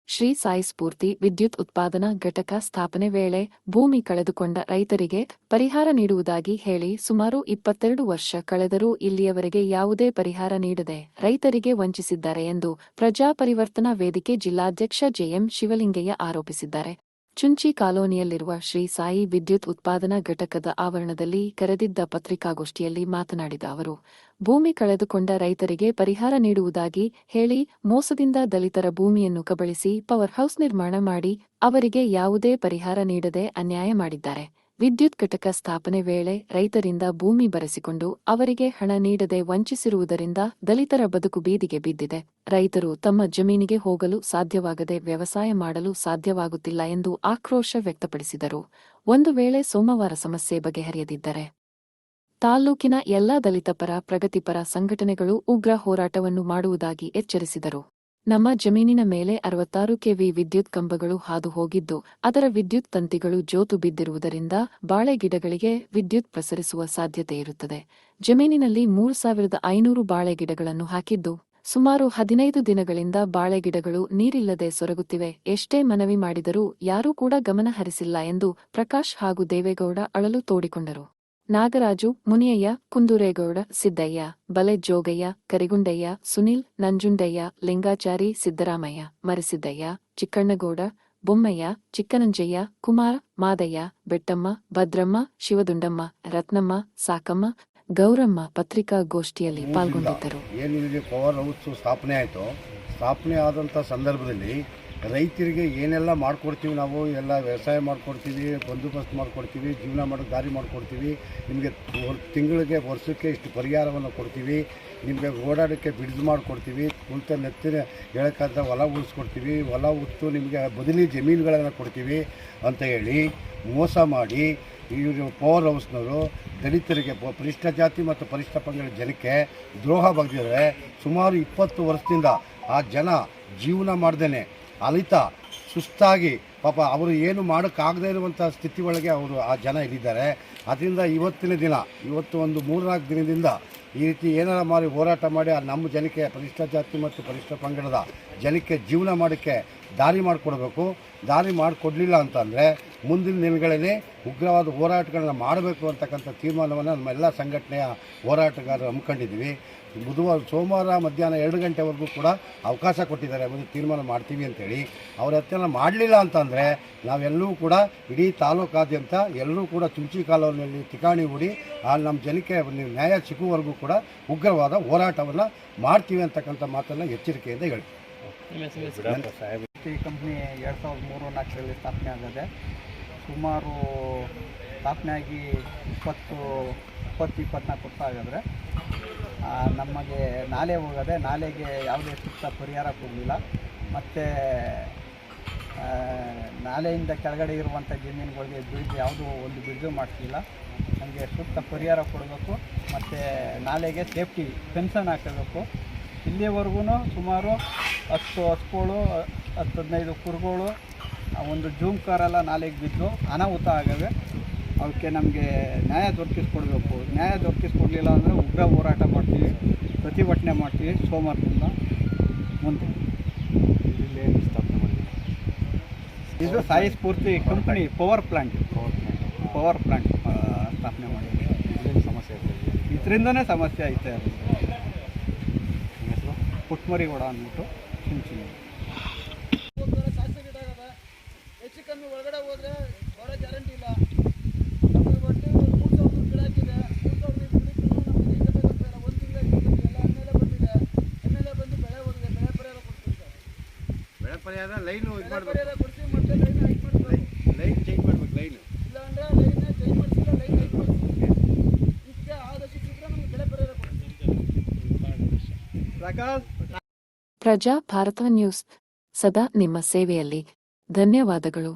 ಶ್ರೀ ಸಾಯಿ ಸ್ಫೂರ್ತಿ ವಿದ್ಯುತ್ ಉತ್ಪಾದನಾ ಘಟಕ ಸ್ಥಾಪನೆ ವೇಳೆ ಭೂಮಿ ಕಳೆದುಕೊಂಡ ರೈತರಿಗೆ ಪರಿಹಾರ ನೀಡುವುದಾಗಿ ಹೇಳಿ ಸುಮಾರು 22 ವರ್ಷ ಕಳೆದರೂ ಇಲ್ಲಿಯವರೆಗೆ ಯಾವುದೇ ಪರಿಹಾರ ನೀಡದೆ ರೈತರಿಗೆ ವಂಚಿಸಿದ್ದಾರೆ ಎಂದು ಪ್ರಜಾ ಪರಿವರ್ತನಾ ವೇದಿಕೆ ಜಿಲ್ಲಾಧ್ಯಕ್ಷ ಜೆಎಂ ಶಿವಲಿಂಗಯ್ಯ ಆರೋಪಿಸಿದ್ದಾರೆ. ಚುಂಚಿ ಕಾಲೋನಿಯಲ್ಲಿರುವ ಶ್ರೀ ಸಾಯಿ ವಿದ್ಯುತ್ ಉತ್ಪಾದನಾ ಘಟಕದ ಆವರಣದಲ್ಲಿ ಕರೆದಿದ್ದ ಪತ್ರಿಕಾಗೋಷ್ಠಿಯಲ್ಲಿ ಮಾತನಾಡಿದ ಅವರು, ಭೂಮಿ ಕಳೆದುಕೊಂಡ ರೈತರಿಗೆ ಪರಿಹಾರ ನೀಡುವುದಾಗಿ ಹೇಳಿ ಮೋಸದಿಂದ ದಲಿತರ ಭೂಮಿಯನ್ನು ಕಬಳಿಸಿ ಪವರ್ ಹೌಸ್ ನಿರ್ಮಾಣ ಮಾಡಿ ಅವರಿಗೆ ಯಾವುದೇ ಪರಿಹಾರ ನೀಡದೆ ಅನ್ಯಾಯ ಮಾಡಿದ್ದಾರೆ. ವಿದ್ಯುತ್ ಘಟಕ ಸ್ಥಾಪನೆ ವೇಳೆ ರೈತರಿಂದ ಭೂಮಿ ಬರೆಸಿಕೊಂಡು ಅವರಿಗೆ ಹಣ ನೀಡದೆ ವಂಚಿಸಿರುವುದರಿಂದ ದಲಿತರ ಬದುಕು ಬೀದಿಗೆ ಬಿದ್ದಿದೆ. ರೈತರು ತಮ್ಮ ಜಮೀನಿಗೆ ಹೋಗಲು ಸಾಧ್ಯವಾಗದೆ ವ್ಯವಸಾಯ ಮಾಡಲು ಸಾಧ್ಯವಾಗುತ್ತಿಲ್ಲ ಎಂದು ಆಕ್ರೋಶ ವ್ಯಕ್ತಪಡಿಸಿದರು. ಒಂದು ವೇಳೆ ಸೋಮವಾರ ಸಮಸ್ಯೆ ಬಗೆಹರಿಯದಿದ್ದರೆ ತಾಲ್ಲೂಕಿನ ಎಲ್ಲಾ ದಲಿತ ಪರ ಪ್ರಗತಿಪರ ಸಂಘಟನೆಗಳು ಉಗ್ರ ಹೋರಾಟವನ್ನು ಮಾಡುವುದಾಗಿ ಎಚ್ಚರಿಸಿದರು. ನಮ್ಮ ಜಮೀನಿನ ಮೇಲೆ 66 ಕೆವಿ ವಿದ್ಯುತ್ ಕಂಬಗಳು ಹಾದು ಹೋಗಿದ್ದು ಅದರ ವಿದ್ಯುತ್ ತಂತಿಗಳು ಜೋತು ಬಿದ್ದಿರುವುದರಿಂದ ಬಾಳೆ ಗಿಡಗಳಿಗೆ ವಿದ್ಯುತ್ ಪ್ರಸರಿಸುವ ಸಾಧ್ಯತೆಯಿರುತ್ತದೆ. ಜಮೀನಿನಲ್ಲಿ 3500 ಬಾಳೆ ಗಿಡಗಳನ್ನು ಹಾಕಿದ್ದು ಸುಮಾರು 15 ದಿನಗಳಿಂದ ಬಾಳೆ ಗಿಡಗಳು ನೀರಿಲ್ಲದೆ ಸೊರಗುತ್ತಿವೆ. ಎಷ್ಟೇ ಮನವಿ ಮಾಡಿದರೂ ಯಾರೂ ಕೂಡ ಗಮನ ಹರಿಸಿಲ್ಲ ಎಂದು ಪ್ರಕಾಶ್ ಹಾಗೂ ದೇವೇಗೌಡ ಅಳಲು ತೋಡಿಕೊಂಡರು. ನಾಗರಾಜು, ಮುನಿಯಯ್ಯ, ಕುಂದೂರೇಗೌಡ, ಸಿದ್ದಯ್ಯ, ಬಲೆ ಜೋಗಯ್ಯ, ಕರಿಗುಂಡಯ್ಯ, ಸುನಿಲ್, ನಂಜುಂಡಯ್ಯ, ಲಿಂಗಾಚಾರಿ, ಸಿದ್ದರಾಮಯ್ಯ, ಮರಿಸಿದ್ದಯ್ಯ, ಚಿಕ್ಕಣ್ಣಗೌಡ, ಬೊಮ್ಮಯ್ಯ, ಚಿಕ್ಕನಂಜಯ್ಯ, ಕುಮಾರ, ಮಾದಯ್ಯ, ಬೆಟ್ಟಮ್ಮ, ಭದ್ರಮ್ಮ, ಶಿವದುಂಡಮ್ಮ, ರತ್ನಮ್ಮ, ಸಾಕಮ್ಮ, ಗೌರಮ್ಮ ಪತ್ರಿಕಾಗೋಷ್ಠಿಯಲ್ಲಿ ಪಾಲ್ಗೊಂಡಿದ್ದರು. ಏನು ಪವರ್ ಹೌಸ್ ಸ್ಥಾಪನೆ ಆಯಿತು, ಸ್ಥಾಪನೆ ಆದಂಥ ಸಂದರ್ಭದಲ್ಲಿ ರೈತರಿಗೆ ಏನೆಲ್ಲ ಮಾಡಿಕೊಡ್ತೀವಿ, ನಾವು ಎಲ್ಲ ವ್ಯವಸಾಯ ಮಾಡಿಕೊಡ್ತೀವಿ, ಬಂದೋಬಸ್ತ್ ಮಾಡಿಕೊಡ್ತೀವಿ, ಜೀವನ ಮಾಡೋಕ್ಕೆ ದಾರಿ ಮಾಡಿಕೊಡ್ತೀವಿ, ನಿಮಗೆ ತಿಂಗಳಿಗೆ ವರ್ಷಕ್ಕೆ ಇಷ್ಟು ಪರಿಹಾರವನ್ನು ಕೊಡ್ತೀವಿ, ನಿಮಗೆ ಓಡಾಡೋಕ್ಕೆ ಬಿಡ್ದು ಮಾಡಿಕೊಡ್ತೀವಿ, ಕುಂತ ನೆತ್ತಿನ ಹೇಳೋಕ್ಕಾದ ಹೊಲ ಉಳಿಸ್ಕೊಡ್ತೀವಿ, ಹೊಲ ಉತ್ತು ನಿಮಗೆ ಬದಲಿ ಜಮೀನುಗಳನ್ನು ಕೊಡ್ತೀವಿ ಅಂತ ಹೇಳಿ ಮೋಸ ಮಾಡಿ ಇವರು ಪವರ್ ಹೌಸ್ನವರು ದಲಿತರಿಗೆ ಪರಿಷ್ಠ ಜಾತಿ ಮತ್ತು ಪರಿಷ್ಠ ಪಂಗಡ ಜನಕ್ಕೆ ದ್ರೋಹ ಬಗೆದಿದ್ದಾರೆ. ಸುಮಾರು 20 ವರ್ಷದಿಂದ ಆ ಜನ ಜೀವನ ಮಾಡ್ದೇನೆ ಅಲಿತಾ ಸುಸ್ತಾಗಿ ಪಾಪ ಅವರು ಏನು ಮಾಡೋಕ್ಕಾಗದೇ ಇರುವಂಥ ಸ್ಥಿತಿ ಒಳಗೆ ಅವರು ಆ ಜನ ಇಲ್ಲಿದ್ದಾರೆ. ಅದರಿಂದ ಇವತ್ತು ಒಂದು 3-4 ದಿನದಿಂದ ಈ ರೀತಿ ಏನಾರ ಮಾಡಿ ಹೋರಾಟ ಮಾಡಿ ನಮ್ಮ ಜನಕ್ಕೆ ಪರಿಷ್ಠ ಜಾತಿ ಮತ್ತು ಪರಿಷ್ಠ ಪಂಗಡದ ಜನಕ್ಕೆ ಜೀವನ ಮಾಡೋಕ್ಕೆ ದಾರಿ ಮಾಡಿಕೊಡ್ಬೇಕು. ದಾರಿ ಮಾಡಿಕೊಡ್ಲಿಲ್ಲ ಅಂತಂದರೆ ಮುಂದಿನ ದಿನಗಳಲ್ಲಿ ಉಗ್ರವಾದ ಹೋರಾಟಗಳನ್ನ ಮಾಡಬೇಕು ಅಂತಕ್ಕಂಥ ತೀರ್ಮಾನವನ್ನು ನಮ್ಮೆಲ್ಲ ಸಂಘಟನೆಯ ಹೋರಾಟಗಾರರು ಹಮ್ಮಿಕೊಂಡಿದ್ದೀವಿ. ಸೋಮವಾರ ಮಧ್ಯಾಹ್ನ 2 ಗಂಟೆವರೆಗೂ ಕೂಡ ಅವಕಾಶ ಕೊಟ್ಟಿದ್ದಾರೆ, ಒಂದು ತೀರ್ಮಾನ ಮಾಡ್ತೀವಿ ಅಂತೇಳಿ. ಅವ್ರ ಹತ್ತಿರ ಮಾಡಲಿಲ್ಲ ಅಂತಂದರೆ ನಾವೆಲ್ಲರೂ ಕೂಡ ಇಡೀ ತಾಲೂಕಾದ್ಯಂತ ಎಲ್ಲರೂ ಕೂಡ ಚುಂಚಿ ಕಾಲೋನಿಯಲ್ಲಿ ತಿಕಾಣಿ ಹೂಡಿ ನಮ್ಮ ಜನಕ್ಕೆ ನ್ಯಾಯ ಸಿಗುವವರೆಗೂ ಕೂಡ ಉಗ್ರವಾದ ಹೋರಾಟವನ್ನು ಮಾಡ್ತೀವಿ ಅಂತಕ್ಕಂಥ ಮಾತನ್ನು ಎಚ್ಚರಿಕೆಯಿಂದ ಹೇಳಿ. ಈ ಕಂಪ್ನಿ 2003-4ರಲ್ಲಿ ಸ್ಥಾಪನೆ ಆಗಿದೆ. ಸುಮಾರು ಸ್ಥಾಪನೆ ಆಗಿ 24 ವರ್ಷ ಆಗಿದ್ರೆ ನಮಗೆ ನಾಲೆ ಹೋಗದೆ, ನಾಲೆಗೆ ಯಾವುದೇ ಸೂಕ್ತ ಪರಿಹಾರ ಕೊಡಲಿಲ್ಲ. ಮತ್ತು ನಾಲೆಯಿಂದ ಕೆಳಗಡೆ ಇರುವಂಥ ಜಮೀನುಗಳಿಗೆ ಯಾವುದೂ ಒಂದು ಬ್ರಿಡ್ಜು ಮಾಡಿಸಲಿಲ್ಲ. ನಮಗೆ ಸೂಕ್ತ ಪರಿಹಾರ ಕೊಡಬೇಕು. ಮತ್ತು ನಾಲೆಗೆ ಸೇಫ್ಟಿ ಫೆನ್ಸನ್ನು ಹಾಕಬೇಕು. ಇಲ್ಲಿವರೆಗೂ ಸುಮಾರು 10 ಹಸುಗಳು, 10-15 ಕುರುಗಳು, ಒಂದು ಜೂಮ್ ಕಾರೆಲ್ಲ ನಾಲೆಗೆ ಬಿದ್ದು ಅನಾಹುತ ಆಗವೆ. ಅವಕ್ಕೆ ನಮಗೆ ನ್ಯಾಯ ದೊರಕಿಸ್ಕೊಡ್ಬೇಕು. ನ್ಯಾಯ ದೊರಕಿಸ್ಕೊಡ್ಲಿಲ್ಲ ಅಂದರೆ ಉಗ್ರ ಹೋರಾಟ ಮಾಡ್ತೀವಿ, ಪ್ರತಿಭಟನೆ ಮಾಡ್ತೀವಿ. ಸೋಮವಾರದಿಂದ ಮುಂದೆ ಇದು ಸಾಯಿ ಸ್ಫೂರ್ತಿ ಕಂಪ್ನಿ ಪವರ್ ಪ್ಲಾಂಟ್ ಸ್ಥಾಪನೆ ಮಾಡಿದ್ವಿ. ಇದರಿಂದನೇ ಸಮಸ್ಯೆ ಐತೆ. ಪುಟ್ಮರಿಗೌಡ ಅಂದ್ಬಿಟ್ಟು ಚಿಂಚಿನ ಹೆಚ್ಚು ಕಮ್ಮಿ ಒಳಗಡೆ ಹೋದರೆ ಹೊರ ಗ್ಯಾರಂಟಿ ಇಲ್ಲ. ಲೈನು ಇದು ಮಾಡಬೇಕು, ಲೈನ್ ಚೇಂಜ್ ಮಾಡಬೇಕು. ಲೈನು ಇಲ್ಲ ಅಂದರೆ ಲೈನ್ ಚೇಂಜ್ ಮಾಡಿಸಿಲ್ಲ, ಲೈನ್ ಹೈಟ್ ಮಾಡಿಸಿಲ್ಲ. ಇದಕ್ಕೆ ಆದಷ್ಟು ಶೀಘ್ರ ನಮಗೆ ಬೆಳೆ ಪರಿಹಾರ ಕೊಡ್ತೀವಿ. ಪ್ರಜಾ ಭಾರತ ನ್ಯೂಸ್ ಸದಾ ನಿಮ್ಮ ಸೇವೆಯಲ್ಲಿ. ಧನ್ಯವಾದಗಳು.